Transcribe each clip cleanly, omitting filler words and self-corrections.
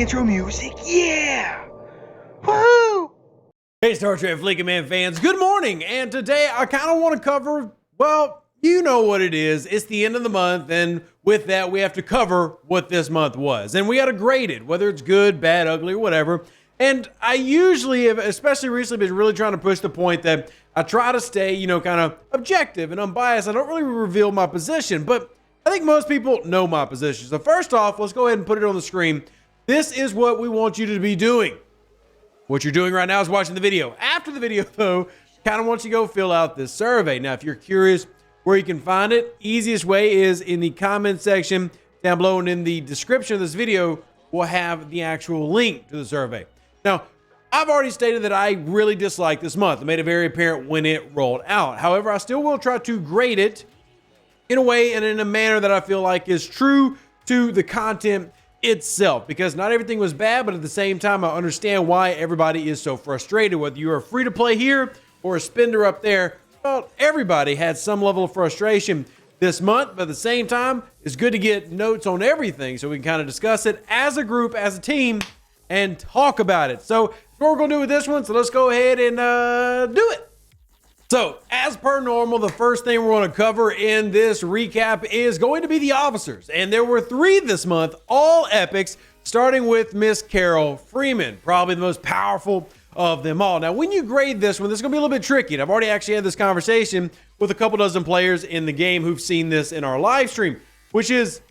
intro music. Yeah! Woohoo! Hey Star Trek Fleet Command fans, good morning! And today I kind of want to cover, well, you know what it is. It's the end of the month, and with that we have to cover what this month was. And we got to grade it, whether it's good, bad, ugly, or whatever. And I usually have, especially recently, been really trying to push the point that I try to stay, kind of objective and unbiased. I don't really reveal my position, but I think most people know my position. So first off, let's go ahead and put it on the screen. This is what we want you to be doing. What you're doing right now is watching the video. After the video, though, kind of want you to go fill out this survey. Now, if you're curious where you can find it, easiest way is in the comment section down below, and in the description of this video, we'll have the actual link to the survey. Now, I've already stated that I really dislike this month. I made it very apparent when it rolled out. However, I still will try to grade it in a way and in a manner that I feel like is true to the content itself, because not everything was bad, but at the same time, I understand why everybody is so frustrated. Whether you are free to play here or a spender up there, well, everybody had some level of frustration this month, but at the same time, it's good to get notes on everything so we can kind of discuss it as a group, as a team, and talk about it. So that's what we're gonna do with this one. So let's go ahead and do it. So, as per normal, the first thing we're going to cover in this recap is going to be the officers. And there were 3 this month, all epics, starting with Miss Carol Freeman, probably the most powerful of them all. Now, when you grade this one, this is going to be a little bit tricky. And I've already actually had this conversation with a couple dozen players in the game who've seen this in our live stream, which is,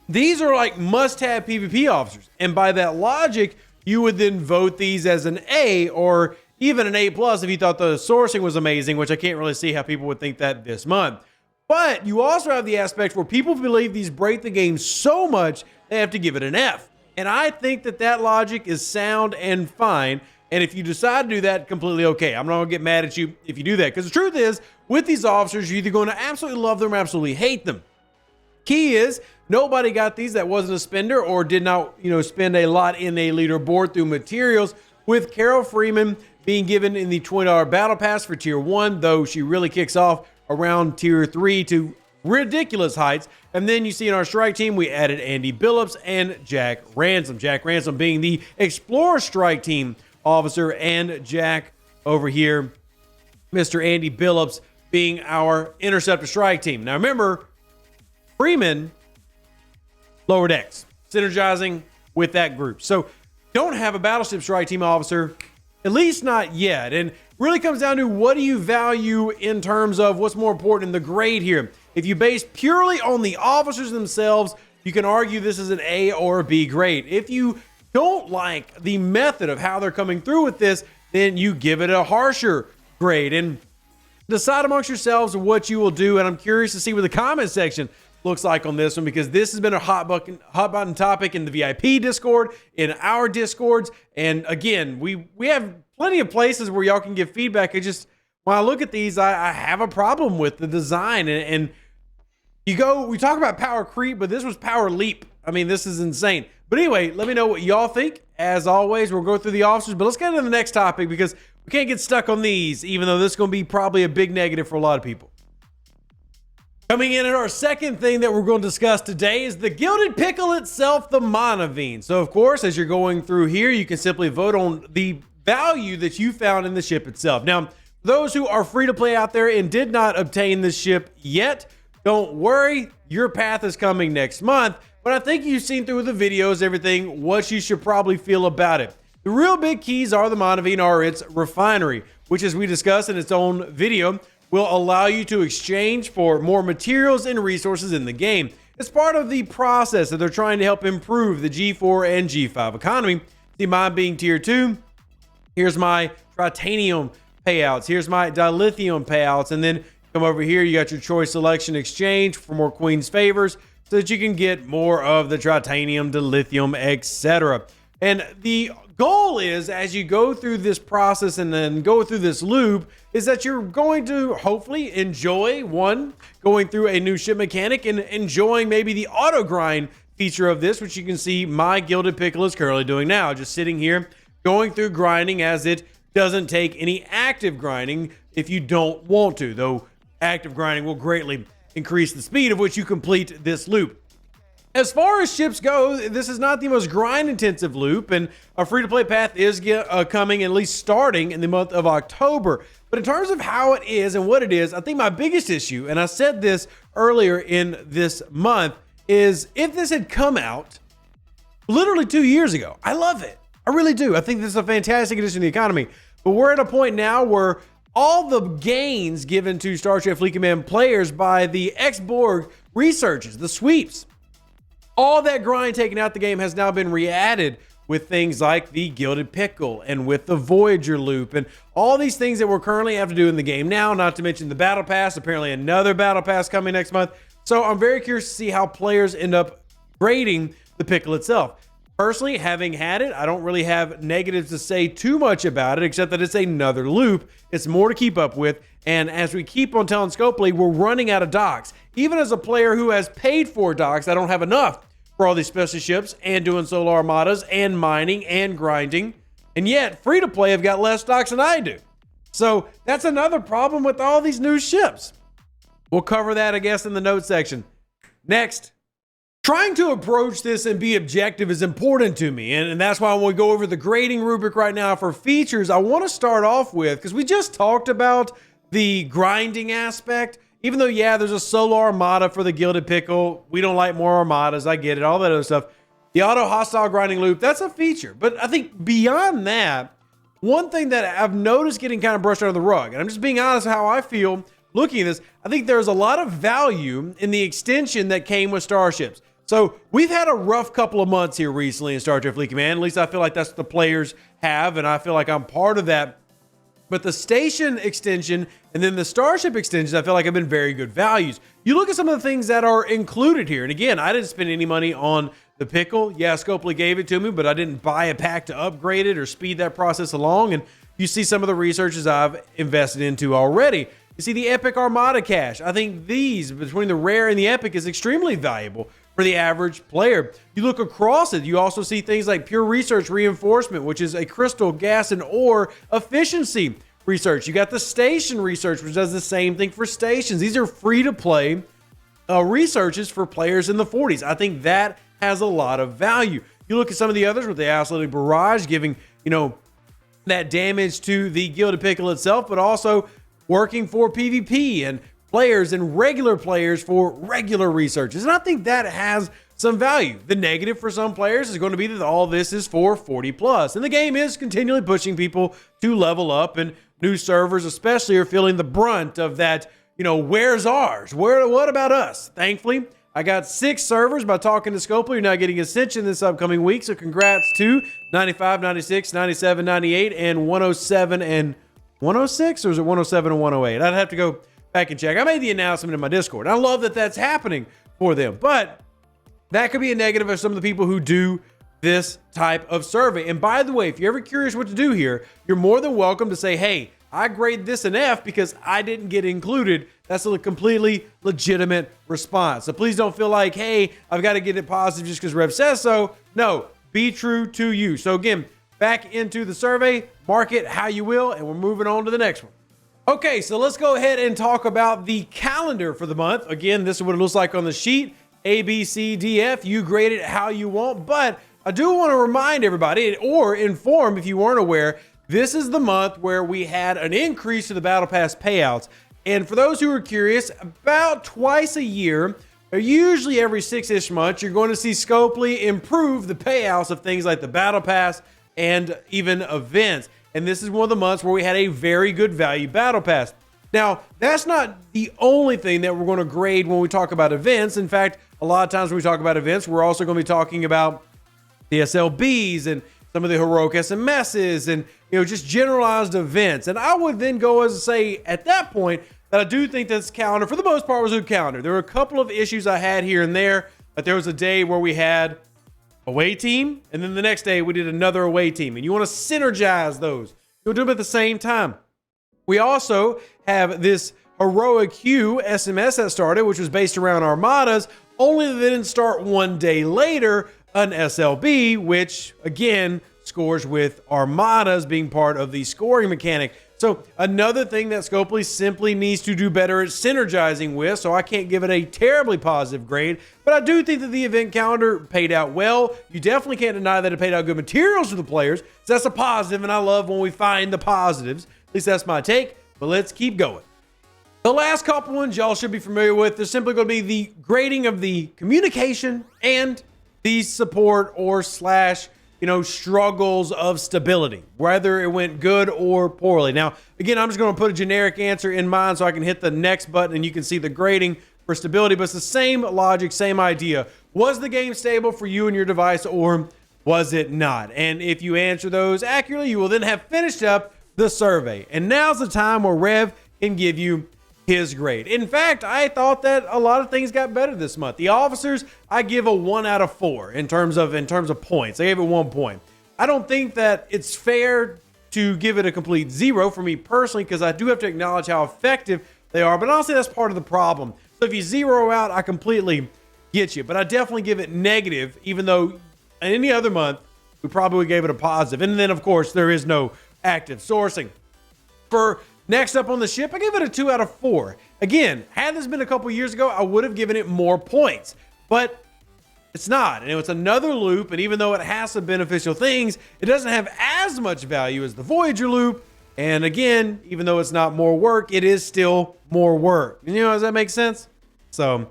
these are like must-have PvP officers. And by that logic, you would then vote these as an A or even an A+ if you thought the sourcing was amazing, which I can't really see how people would think that this month. But you also have the aspect where people believe these break the game so much, they have to give it an F. And I think that that logic is sound and fine. And if you decide to do that, completely okay. I'm not going to get mad at you if you do that. Because the truth is, with these officers, you're either going to absolutely love them or absolutely hate them. Key is, nobody got these that wasn't a spender or did not, spend a lot in a leaderboard through materials. With Carol Freeman being given in the $20 battle pass for tier 1, though she really kicks off around tier 3 to ridiculous heights. And then you see in our strike team, we added Andy Billups and Jack Ransom. Jack Ransom being the Explorer strike team officer, and Jack over here, Mr. Andy Billups, being our interceptor strike team. Now remember, Freeman, lower decks, synergizing with that group. So don't have a battleship strike team officer, at least not yet. And really comes down to, what do you value in terms of what's more important in the grade here? If you base purely on the officers themselves, you can argue this is an A or a B grade. If you don't like the method of how they're coming through with this, then you give it a harsher grade. And decide amongst yourselves what you will do. And I'm curious to see what the comment section looks like on this one, because this has been a hot button topic in the VIP Discord, in our Discords. And again, we have plenty of places where y'all can give feedback. It just, when I look at these, I have a problem with the design. And we talk about power creep, but this was power leap. I mean, this is insane. But anyway, let me know what y'all think. As always, we'll go through the officers, but let's get into the next topic, because we can't get stuck on these, even though this is going to be probably a big negative for a lot of people. Coming in at our second thing that we're going to discuss today is the Gilded Pickle itself, the Monaveen. So of course, as you're going through here, you can simply vote on the value that you found in the ship itself. Now, those who are free to play out there and did not obtain this ship yet, don't worry, your path is coming next month. But I think you've seen through the videos, everything, what you should probably feel about it. The real big keys are the Monaveen are its refinery, which, as we discussed in its own video, will allow you to exchange for more materials and resources in the game. It's part of the process that they're trying to help improve the G4 and G5 economy. See, mine being tier 2, here's my Tritanium payouts, here's my Dilithium payouts, and then come over here, you got your choice selection exchange for more Queen's favors, so that you can get more of the Tritanium, Dilithium, etc. And the goal is, as you go through this process and then go through this loop, is that you're going to hopefully enjoy, one, going through a new ship mechanic and enjoying maybe the auto grind feature of this, which you can see my Gilded Pickle is currently doing now, just sitting here going through grinding, as it doesn't take any active grinding if you don't want to, though active grinding will greatly increase the speed of which you complete this loop. As far as ships go, this is not the most grind-intensive loop, and a free-to-play path is coming, at least starting in the month of October. But in terms of how it is and what it is, I think my biggest issue, and I said this earlier in this month, is if this had come out literally 2 years ago, I love it. I really do. I think this is a fantastic addition to the economy. But we're at a point now where all the gains given to Star Trek Fleet Command players by the ex-Borg researchers, the sweeps, all that grind taken out the game has now been re-added with things like the Gilded Pickle and with the Voyager loop and all these things that we're currently have to do in the game now, not to mention the Battle Pass, apparently another Battle Pass coming next month. So I'm very curious to see how players end up grading the Pickle itself. Personally, having had it, I don't really have negatives to say too much about it, except that it's another loop. It's more to keep up with. And as we keep on telling Scopely, we're running out of docks. Even as a player who has paid for docks, I don't have enough for all these special ships and doing solar armadas and mining and grinding. And yet, free to play have got less docks than I do. So that's another problem with all these new ships. We'll cover that, I guess, in the notes section. Next. Trying to approach this and be objective is important to me, and that's why when we go over the grading rubric right now for features, I want to start off with, because we just talked about the grinding aspect. Even though, yeah, there's a solar armada for the Gilded Pickle, we don't like more armadas, I get it, all that other stuff. The auto hostile grinding loop, that's a feature. But I think beyond that, one thing that I've noticed getting kind of brushed under the rug, and I'm just being honest how I feel looking at this, I think there's a lot of value in the extension that came with Starships. So we've had a rough couple of months here recently in Star Trek Fleet Command. At least I feel like that's what the players have, and I feel like I'm part of that. But the station extension and then the Starship extensions, I feel like have been very good values. You look at some of the things that are included here. And again, I didn't spend any money on the Pickle. Yeah, Scopely gave it to me, but I didn't buy a pack to upgrade it or speed that process along. And you see some of the researches I've invested into already. You see the Epic Armada cache. I think these, between the Rare and the Epic, is extremely valuable for the average player. You look across it, you also see things like Pure Research Reinforcement, which is a crystal, gas, and ore efficiency research. You got the Station Research, which does the same thing for stations. These are free-to-play researches for players in the 40s. I think that has a lot of value. You look at some of the others with the Acyclic Barrage giving, that damage to the Gilded Pickle itself, but also working for PvP and players and regular players for regular researches. And I think that has some value. The negative for some players is going to be that all this is for 40 plus. And the game is continually pushing people to level up, and new servers especially are feeling the brunt of that, where's ours? What about us? Thankfully, I got 6 servers by talking to Scopely. You're now getting Ascension this upcoming week. So congrats to 95, 96, 97, 98, and 107 and 106, or is it 107 and 108? I'd have to go back and check. I made the announcement in my Discord. I love that that's happening for them, but that could be a negative of some of the people who do this type of survey. And by the way, if you're ever curious what to do here, you're more than welcome to say, hey, I grade this an F because I didn't get included. That's a completely legitimate response. So please don't feel like, hey, I've got to get it positive just because Rev says so. No, be true to you. So again, back into the survey, mark it how you will, and we're moving on to the next one. Okay, so let's go ahead and talk about the calendar for the month. Again, this is what it looks like on the sheet. A, B, C, D, F. You grade it how you want, but I do want to remind everybody, or inform if you weren't aware, this is the month where we had an increase to the Battle Pass payouts. And for those who are curious, about twice a year, or usually every 6-ish months, you're going to see Scopely improve the payouts of things like the Battle Pass and even events. And this is one of the months where we had a very good value Battle Pass. Now, that's not the only thing that we're going to grade when we talk about events. In fact, a lot of times when we talk about events, we're also going to be talking about the SLBs and some of the heroic SMSs and, just generalized events. And I would then go as to say at that point that I do think this calendar, for the most part, was a good calendar. There were a couple of issues I had here and there, but there was a day where we had away team, and then the next day we did another away team. And you want to synergize those. You'll do them at the same time. We also have this Heroic Hue SMS that started, which was based around armadas, only to then start one day later an SLB, which again scores with armadas being part of the scoring mechanic. So another thing that Scopely simply needs to do better at synergizing with, so I can't give it a terribly positive grade, but I do think that the event calendar paid out well. You definitely can't deny that it paid out good materials to the players, so that's a positive, and I love when we find the positives. At least that's my take, but let's keep going. The last couple ones y'all should be familiar with. They're simply going to be the grading of the communication and the support or slash struggles of stability, whether it went good or poorly. Now, again, I'm just going to put a generic answer in mind so I can hit the next button and you can see the grading for stability, but it's the same logic, same idea. Was the game stable for you and your device, or was it not? And if you answer those accurately, you will then have finished up the survey. And now's the time where Rev can give you his grade. In fact, I thought that a lot of things got better this month. The officers, I give a 1 out of 4 in terms of points. I gave it 1 point. I don't think that it's fair to give it a complete 0 for me personally, because I do have to acknowledge how effective they are, but honestly, that's part of the problem. So if you zero out, I completely get you, but I definitely give it negative, even though in any other month, we probably gave it a positive. And then of course, there is no active sourcing. For next up on the ship, I gave it a 2 out of 4. Again, had this been a couple years ago, I would have given it more points, but it's not. And it's another loop, and even though it has some beneficial things, it doesn't have as much value as the Voyager loop. And again, even though it's not more work, it is still more work. Does that make sense? So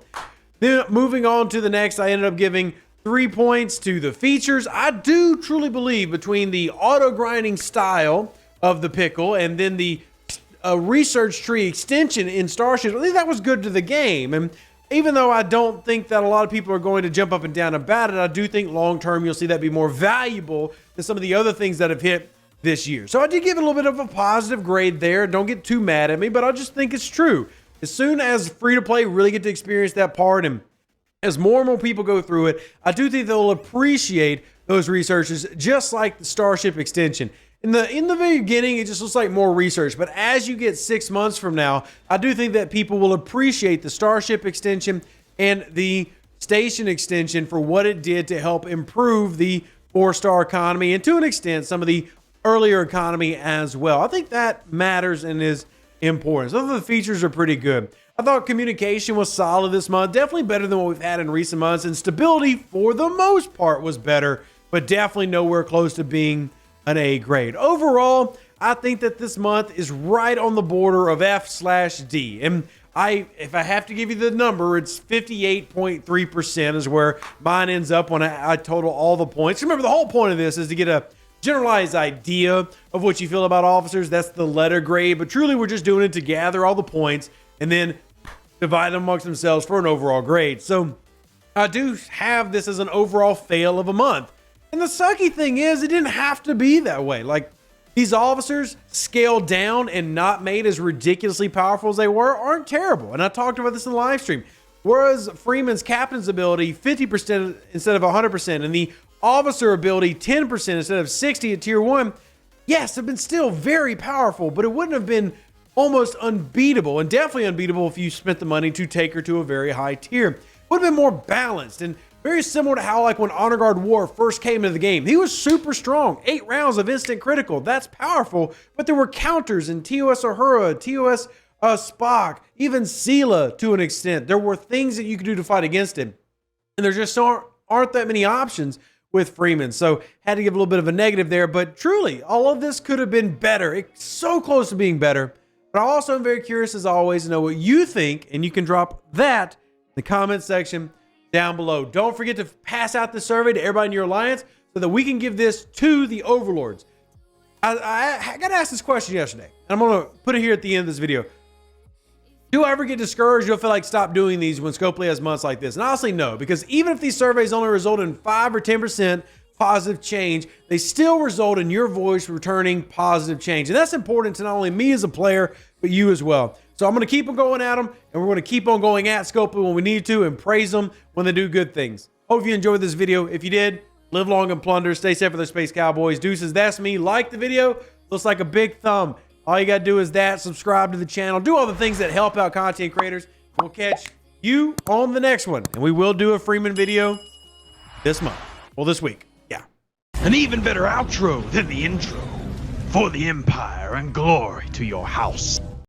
then moving on to the next, I ended up giving 3 points to the features. I do truly believe between the auto grinding style of the pickle and then the research tree extension in Starship, I think that was good to the game. And even though I don't think that a lot of people are going to jump up and down about it, I do think long term you'll see that be more valuable than some of the other things that have hit this year. So I did give it a little bit of a positive grade there. Don't get too mad at me, but I just think it's true. As soon as free-to-play really get to experience that part, and as more and more people go through it, I do think they'll appreciate those researches, just like the Starship extension. In the very beginning, it just looks like more research, but as you get 6 months from now, I do think that people will appreciate the Starship extension and the station extension for what it did to help improve the 4-star economy, and to an extent, some of the earlier economy as well. I think that matters and is important. Some of the features are pretty good. I thought communication was solid this month, definitely better than what we've had in recent months, and stability for the most part was better, but definitely nowhere close to being an A grade. Overall, I think that this month is right on the border of F/D. And if I have to give you the number, it's 58.3% is where mine ends up when I total all the points. Remember, the whole point of this is to get a generalized idea of what you feel about officers. That's the letter grade, but truly we're just doing it to gather all the points and then divide them amongst themselves for an overall grade. So I do have this as an overall fail of a month. And the sucky thing is, it didn't have to be that way. Like, these officers scaled down and not made as ridiculously powerful as they were aren't terrible. And I talked about this in the live stream. Whereas Freeman's captain's ability 50% instead of 100%, and the officer ability 10% instead of 60 at tier 1, yes, have been still very powerful, but it wouldn't have been almost unbeatable, and definitely unbeatable if you spent the money to take her to a very high tier. Would have been more balanced, and very similar to how, like, when Honor Guard War first came into the game, he was super strong. 8 rounds of instant critical. That's powerful, but there were counters in TOS Uhura, TOS Spock, even Sela to an extent. There were things that you could do to fight against him, and there just aren't that many options with Freeman. So had to give a little bit of a negative there, but truly, all of this could have been better. It's so close to being better. But I also am very curious, as always, to know what you think, and you can drop that in the comment section down below. Don't forget to pass out the survey to everybody in your alliance so that we can give this to the overlords. I got asked this question yesterday, and I'm going to put it here at the end of this video. Do I ever get discouraged? You'll feel like stop doing these when Scopely has months like this? And honestly, no, because even if these surveys only result in 5 or 10% positive change, they still result in your voice returning positive change. And that's important to not only me as a player, but you as well. So I'm going to keep on going at them, and we're going to keep on going at Scopely when we need to, and praise them when they do good things. Hope you enjoyed this video. If you did, live long and plunder. Stay safe for the Space Cowboys. Deuces, that's me. Like the video. Looks like a big thumb. All you got to do is that. Subscribe to the channel. Do all the things that help out content creators. We'll catch you on the next one. And we will do a Freeman video this month. Well, this week. Yeah. An even better outro than the intro. For the Empire and glory to your house.